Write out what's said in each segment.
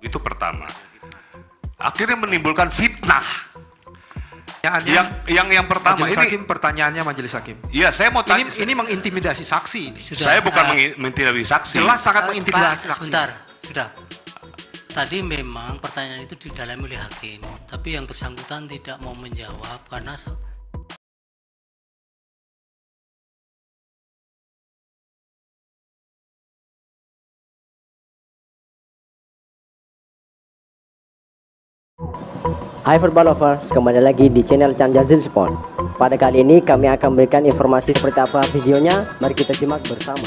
Itu pertama. Akhirnya menimbulkan fitnah. Yang pertama Majelis ini Hakim, pertanyaannya Majelis Hakim. Iya, saya mau tanya. Ini mengintimidasi saksi ini. Saya bukan mengintimidasi saksi. Jelas sangat mengintimidasi Pak, saksi. sebentar, sudah. Tadi memang pertanyaan itu didalami oleh hakim, tapi yang bersangkutan tidak mau menjawab karena Hai Football Lovers, kembali lagi di channel Chan Jazil Sport. Pada kali ini kami akan memberikan informasi seperti apa videonya. Mari kita simak bersama.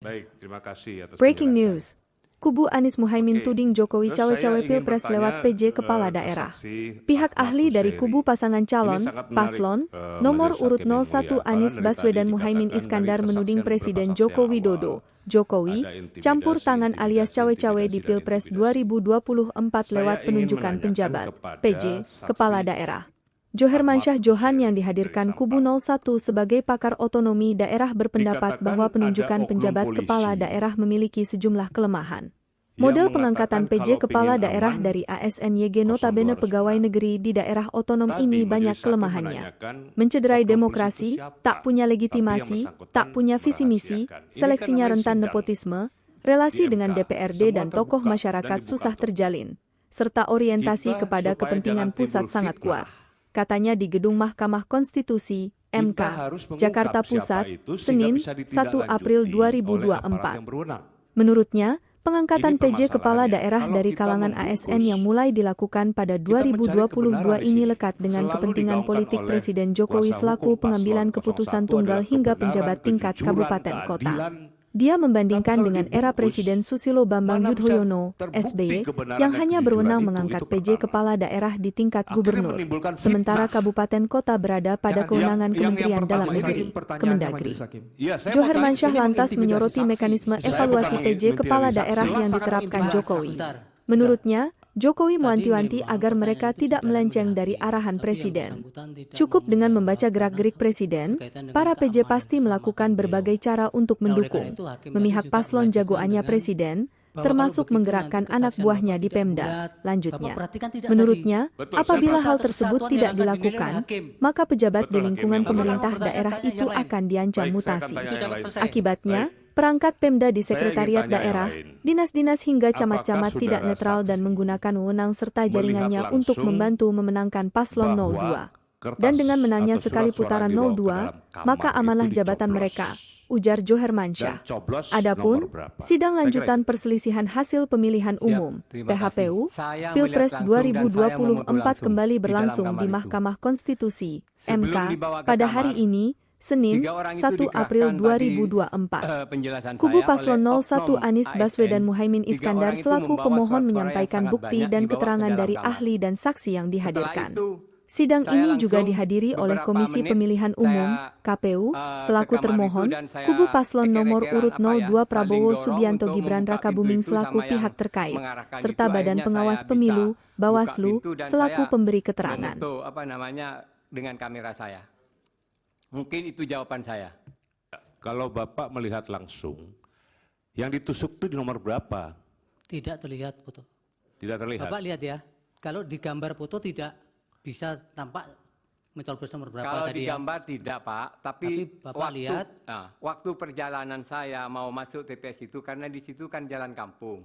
Baik, terima kasih atas Breaking penjelasan. news. Kubu Anies Muhaimin tuding Jokowi Terus saya cawe-cawe ingin Pilpres bertanya, lewat PJ Kepala Daerah. saksi Pihak Ahmad ahli dari Husseini. kubu pasangan calon, Ini sangat menarik, paslon, nomor Majelis urut Hakim yang 01 mulia. Anies Karena dari Baswedan tadi Muhaimin dikatakan Iskandar dari menuding kesaksian Presiden beberapa Joko saksi Widodo, awal, Jokowi, ada intimidasi, campur tangan alias cawe-cawe di intimidasi, Pilpres intimidasi. 2024 Saya lewat ingin penunjukan menanyakan penjabat, kepada PJ, saksi Kepala Daerah. Johermansyah Ahmad Johan Husseini yang dihadirkan dari kubu Sampang. 01 sebagai pakar otonomi daerah berpendapat Dikatakan bahwa ada penunjukan oknum penjabat polisi kepala daerah memiliki sejumlah kelemahan. yang Model mengatakan pengangkatan PJ kalau Kepala pingin Daerah aman, dari ASNYG notabene 02 harus pegawai menang. negeri di daerah otonom Tadi ini Majelis banyak Hakim kelemahannya. menanyakan Mencederai oknum demokrasi, polisi itu siapa? tak punya Tapi legitimasi, yang bersangkutan tak punya visi misi, merahasiakan. Ini seleksinya kan namanya rentan sidang nepotisme, relasi di dengan MK. DPRD Semua dan tokoh terbuka masyarakat dan susah dibuka terjalin, serta orientasi Kita kepada supaya kepentingan jangan pusat timbul sangat fitnah. kuat. Katanya di Gedung Mahkamah Konstitusi, MK, Kita harus mengungkap Jakarta siapa Pusat, itu sehingga Senin, bisa 1 ditindaklanjuti April oleh aparat 2024. yang berwenang. Menurutnya, pengangkatan Ini PJ Kepala permasalahannya. Daerah Kalau dari kita kalangan membungkus, ASN yang mulai dilakukan pada kita mencari 2022 kebenaran di ini sini. lekat dengan Selalu kepentingan digaungkan politik oleh Presiden Jokowi kuasa selaku hukum pengambilan paslon keputusan 01 tunggal adalah hingga kebenaran, penjabat tingkat kejujuran, kabupaten kota. keadilan. Dia membandingkan Tapi kalau dengan era dibungkus, Presiden Susilo Bambang mana bisa Yudhoyono, terbukti SBY, kebenaran yang dan hanya kejujuran berwenang itu mengangkat PJ pertama. Kepala Daerah di tingkat Akhirnya gubernur, menimbulkan sementara fitnah. kabupaten kota berada pada kewenangan Kementerian yang Dalam pertama Negeri, ini pertanyaannya Kemendagri. Majelis Hakim. Iya, saya mau Johermansyah tanya, lantas mengintimidasi menyoroti saksi. mekanisme Saya evaluasi bukan PJ Kepala mengintimidasi Daerah saksi. yang Jelas diterapkan sangat Jokowi. sebentar. Menurutnya, Jokowi Tadi mewanti-wanti memang agar mereka pertanyaan itu tidak didalami melenceng oleh dari hakim, arahan tapi yang Presiden. bersangkutan tidak Cukup mau dengan menjawab membaca karena gerak-gerik Presiden, berkaitan dengan para PJ keamanan pasti keselamatan melakukan beliau. berbagai cara untuk Nah, oleh mendukung, karena itu, hakim memihak tadi juga paslon melanjutkan jagoannya dengan Presiden, bahwa termasuk kalau begitu menggerakkan nanti anak kesaksian buahnya Bapak di tidak Pemda. bulat. Lanjutnya, Bapak perhatikan tidak menurutnya, Betul, apabila saya hal perlu tersebut persatuan tidak yang akan dinilai dilakukan, hakim. maka pejabat Betul, di hakim lingkungan yang pemerintah mulia. daerah Pertanyaan itu yang lain. akan diancam Baik, saya akan mutasi. tanya yang jangan lain. selesai. Akibatnya, Baik. perangkat Pemda di Saya ingin Sekretariat tanya yang Daerah, lain. dinas-dinas hingga Apakah camat-camat tidak saudara netral dan saksi menggunakan wewenang serta melihat jaringannya untuk langsung membantu memenangkan paslon bahwa 02. kertas Dan dengan menangnya atau sekali surat suara putaran dibawa ke 02, dalam kamar maka itu amanah jabatan dicoblos. mereka, ujar Johermansyah. Dan coblos Adapun nomor berapa? sidang Saya kira lanjutan perselisihan hasil pemilihan Siap, umum terima PHPU kasih. Saya Pilpres melihat langsung dan saya memenuhi 2024 langsung kembali di dalam berlangsung kamar di itu. Mahkamah Konstitusi Sebelum MK dibawa ke pada kamar, hari ini Senin 3 orang itu 1 April dikerahkan 2024. penjelasan Kubu saya paslon oleh 01 oknum Anies ASN. Baswedan Muhaimin 3 Iskandar orang itu selaku membawa pemohon surat suara yang menyampaikan sangat bukti banyak dan dibawa ke keterangan dalam dari kamar. ahli dan saksi yang Setelah dihadirkan. itu, Sidang saya ini juga langsung dihadiri oleh beberapa Komisi menit Pemilihan Umum saya, KPU ke selaku kamar itu termohon dan saya kubu paslon nomor eker-ekeran urut 02 Prabowo saling Subianto dorong Gibran untuk membuka Rakabuming pintu itu selaku sama pihak yang terkait mengarahkan serta itu. Badan Akhirnya Pengawas saya Pemilu bisa buka Bawaslu pintu dan selaku saya pemberi keterangan. memfoto dengan kamera saya. Mungkin itu jawaban saya. Kalau Bapak melihat langsung, yang ditusuk itu di nomor berapa? Tidak terlihat foto. Tidak terlihat. Bapak lihat ya, kalau di gambar foto tidak bisa tampak mencoblos nomor berapa Kalau tadi di ya. gambar tidak Pak, tapi Bapak lihat. waktu perjalanan saya mau masuk TPS itu karena di situ kan jalan kampung.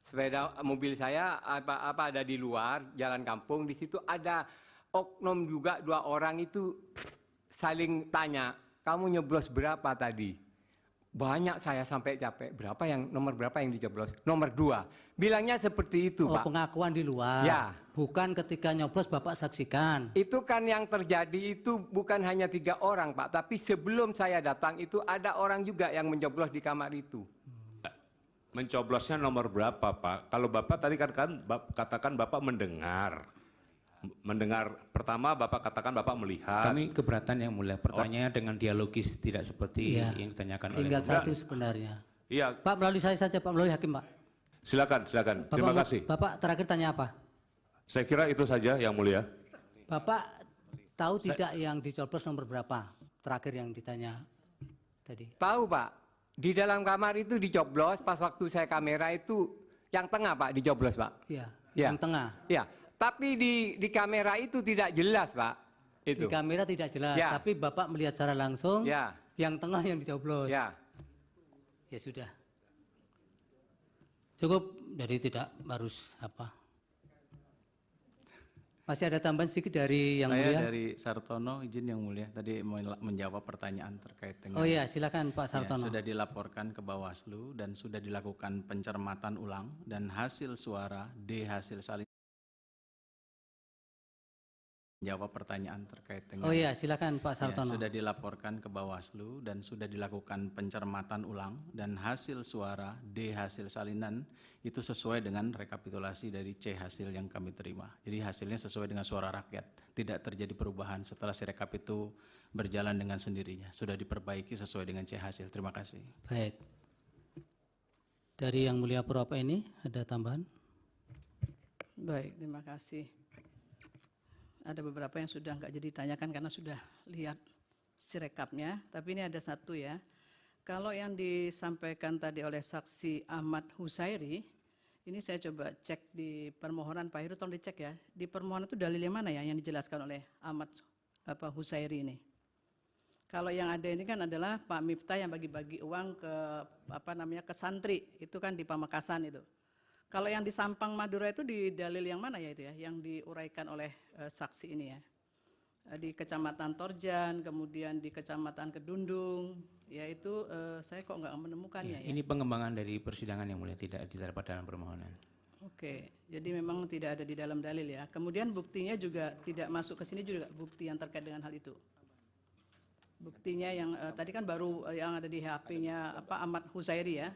Sepeda mobil saya apa ada di luar jalan kampung, di situ ada oknum juga 2 orang itu saling tanya, kamu nyoblos berapa tadi? Banyak saya sampai capek. Nomor berapa yang dicoblos? Nomor 2. Bilangnya seperti itu, Oh, Pak. pengakuan di luar. Ya. Bukan ketika nyoblos Bapak saksikan. Itu kan yang terjadi itu bukan hanya 3 orang, Pak. Tapi sebelum saya datang itu ada orang juga yang mencoblos di kamar itu. Mencoblosnya nomor berapa, Pak? Kalau Bapak tadi katakan Bapak mendengar. Pertama Bapak katakan Bapak melihat. Kami keberatan yang mulia. Pertanyaannya dengan dialogis tidak seperti Iya. yang ditanyakan Tinggal oleh satu sebenarnya. Iya, Pak, melalui saya saja Pak, melalui hakim Pak. silakan. Terima kasih. Bapak terakhir tanya apa? Saya kira itu saja yang mulia. Bapak tahu tidak yang dicoblos nomor berapa? Terakhir yang ditanya tadi. Tahu, Pak. Di dalam kamar itu dicoblos pas waktu saya kamera itu Yang tengah Pak dicoblos Pak. Ya, Ya. yang tengah. Ya, tapi di kamera itu tidak jelas Pak. Di Itu. kamera tidak jelas, Ya. tapi Bapak melihat secara langsung Ya, yang tengah yang dicoblos. ya. Ya sudah. Cukup, jadi tidak harus apa. Masih ada tambahan sedikit dari yang Saya mulia? dari Sartono, izin yang mulia. Tadi menjawab pertanyaan terkait dengan. Oh iya, silakan Pak Sartono. Sudah dilaporkan ke Bawaslu dan sudah dilakukan pencermatan ulang dan hasil suara D hasil salin. Jawab pertanyaan terkait dengan. Oh iya, silakan Pak Sartono. Sudah dilaporkan ke Bawaslu dan sudah dilakukan pencermatan ulang dan hasil suara D hasil salinan itu sesuai dengan rekapitulasi dari C hasil yang kami terima. Jadi hasilnya sesuai dengan suara rakyat. Tidak terjadi perubahan setelah sirekap itu berjalan dengan sendirinya. Sudah diperbaiki sesuai dengan C hasil. Terima kasih. Baik. Dari yang mulia Purwapa ini ada tambahan? Baik, terima kasih. Ada beberapa yang sudah nggak jadi ditanyakan karena sudah lihat sirekapnya, tapi ini ada satu ya. Kalau yang disampaikan tadi oleh saksi Ahmad Husairi, ini saya coba cek di permohonan Pak Heru, tolong dicek ya. Di permohonan itu dalilnya mana ya yang dijelaskan oleh Ahmad Husairi ini? Kalau yang ada ini kan adalah Pak Miftah yang bagi-bagi uang ke ke santri, itu kan di Pamekasan itu. Kalau yang di Sampang Madura itu di dalil yang mana ya itu ya, yang diuraikan oleh saksi ini ya? Di Kecamatan Torjan, kemudian di Kecamatan Kedundung, yaitu saya kok nggak menemukannya ya. Ini pengembangan dari persidangan yang mulia, tidak terdapat dalam permohonan. Oke, jadi memang tidak ada di dalam dalil ya. Kemudian buktinya juga tidak masuk ke sini juga bukti yang terkait dengan hal itu. Buktinya yang tadi kan baru yang ada di HP-nya Ahmad Husairi ya.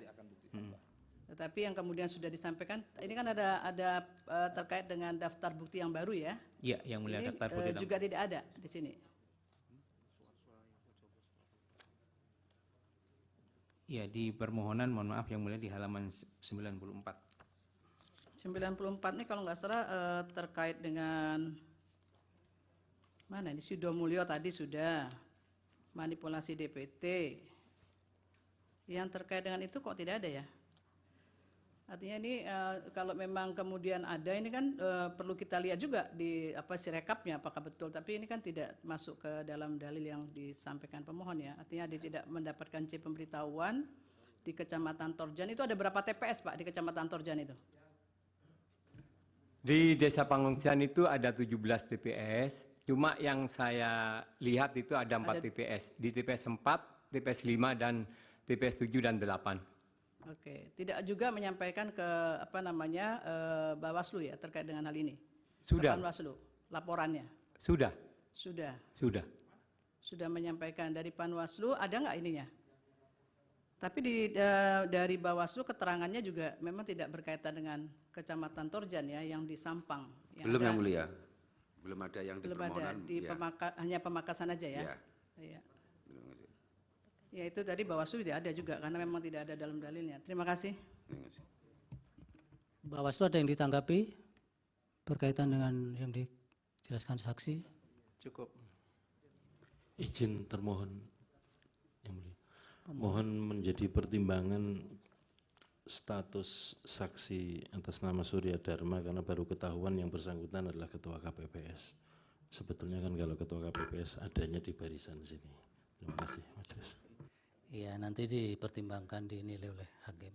Tetapi yang kemudian sudah disampaikan, ini kan ada terkait dengan daftar bukti yang baru ya. Iya, yang mulia Ini daftar bukti. juga tidak ada di sini. Iya, di permohonan, mohon maaf yang mulia di halaman 94. 94 ini kalau nggak salah terkait dengan mana ini Sudo Mulyo tadi sudah manipulasi DPT. Yang terkait dengan itu kok tidak ada ya? Artinya ini kalau memang kemudian ada ini kan perlu kita lihat juga di sirekapnya apakah betul, tapi ini kan tidak masuk ke dalam dalil yang disampaikan pemohon ya. Artinya dia tidak mendapatkan C pemberitahuan di Kecamatan Torjan. Itu ada berapa TPS Pak di Kecamatan Torjan itu? Di Desa Pengungsian itu ada 17 TPS, cuma yang saya lihat itu ada 4 TPS. Di TPS 4, TPS 5 dan TPS 7 dan 8. Oke, tidak juga menyampaikan ke Bawaslu ya terkait dengan hal ini. Sudah. Ke Panwaslu, laporannya. Sudah. Sudah. Sudah. Sudah menyampaikan dari Panwaslu, ada nggak ininya? Tapi dari Bawaslu keterangannya juga memang tidak berkaitan dengan Kecamatan Torjan ya, yang di Sampang. Belum yang mulia, belum ada yang di belum permohonan. ada, di hanya Pemakasan aja ya? Iya. Terima kasih. Ya itu tadi Bawaslu tidak ada juga karena memang tidak ada dalam dalilnya. Terima kasih. Terima kasih. Bawaslu ada yang ditanggapi berkaitan dengan yang dijelaskan saksi? Cukup. Izin termohon yang mulia. Mohon menjadi pertimbangan status saksi atas nama Surya Dharma karena baru ketahuan yang bersangkutan adalah Ketua KPPS. Sebetulnya kan kalau Ketua KPPS adanya di barisan sini. Terima kasih, Majelis. Iya, nanti dipertimbangkan dinilai oleh hakim.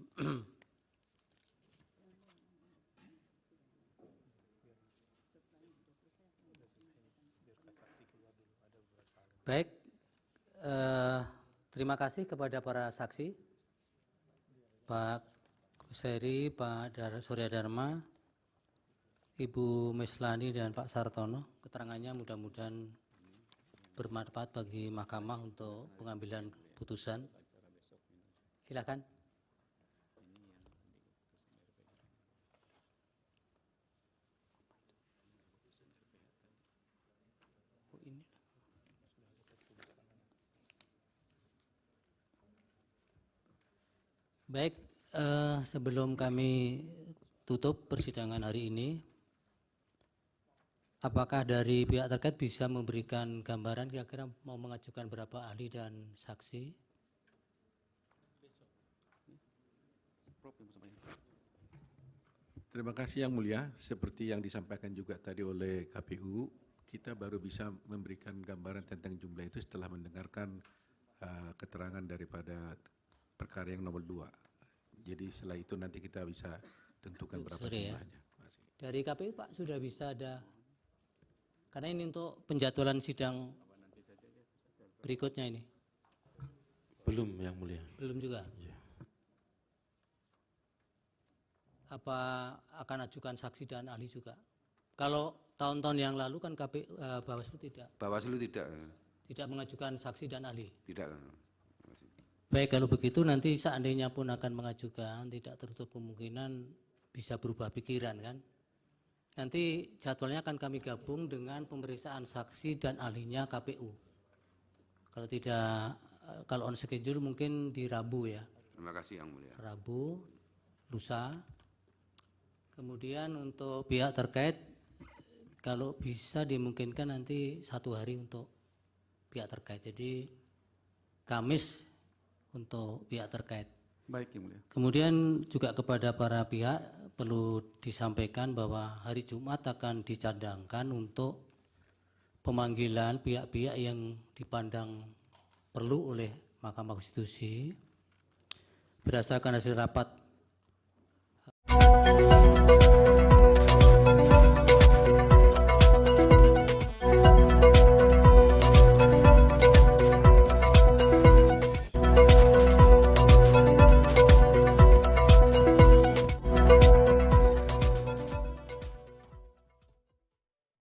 Baik, terima kasih kepada para saksi, Pak Kuseri, Pak Surya Dharma, Ibu Meslani dan Pak Sartono. Keterangannya mudah-mudahan bermanfaat bagi mahkamah untuk pengambilan putusan. Silakan. Baik, sebelum kami tutup persidangan hari ini, apakah dari pihak terkait bisa memberikan gambaran kira-kira mau mengajukan berapa ahli dan saksi? Terima kasih Yang Mulia. Seperti yang disampaikan juga tadi oleh KPU, kita baru bisa memberikan gambaran tentang jumlah itu setelah mendengarkan keterangan daripada perkara yang nomor 2. Jadi setelah itu nanti kita bisa tentukan berapa Sorry ya. jumlahnya. Dari KPU Pak sudah bisa ada, karena ini untuk penjadwalan sidang berikutnya ini. Belum, Yang Mulia. Belum juga. Ya. Apa akan ajukan saksi dan ahli juga? Kalau tahun-tahun yang lalu kan Bawaslu tidak Bawaslu tidak mengajukan saksi dan ahli. tidak. Baik, kalau begitu nanti seandainya pun akan mengajukan, tidak tertutup kemungkinan bisa berubah pikiran kan. Nanti jadwalnya akan kami gabung dengan pemeriksaan saksi dan ahlinya KPU. Kalau tidak, kalau on schedule mungkin di Rabu ya. Terima kasih Yang Mulia. Rabu, lusa. Kemudian untuk pihak terkait, kalau bisa dimungkinkan nanti 1 hari untuk pihak terkait. Jadi Kamis untuk pihak terkait. Baik Yang Mulia. Kemudian juga kepada para pihak perlu disampaikan bahwa hari Jumat akan dicadangkan untuk pemanggilan pihak-pihak yang dipandang perlu oleh Mahkamah Konstitusi berdasarkan hasil rapat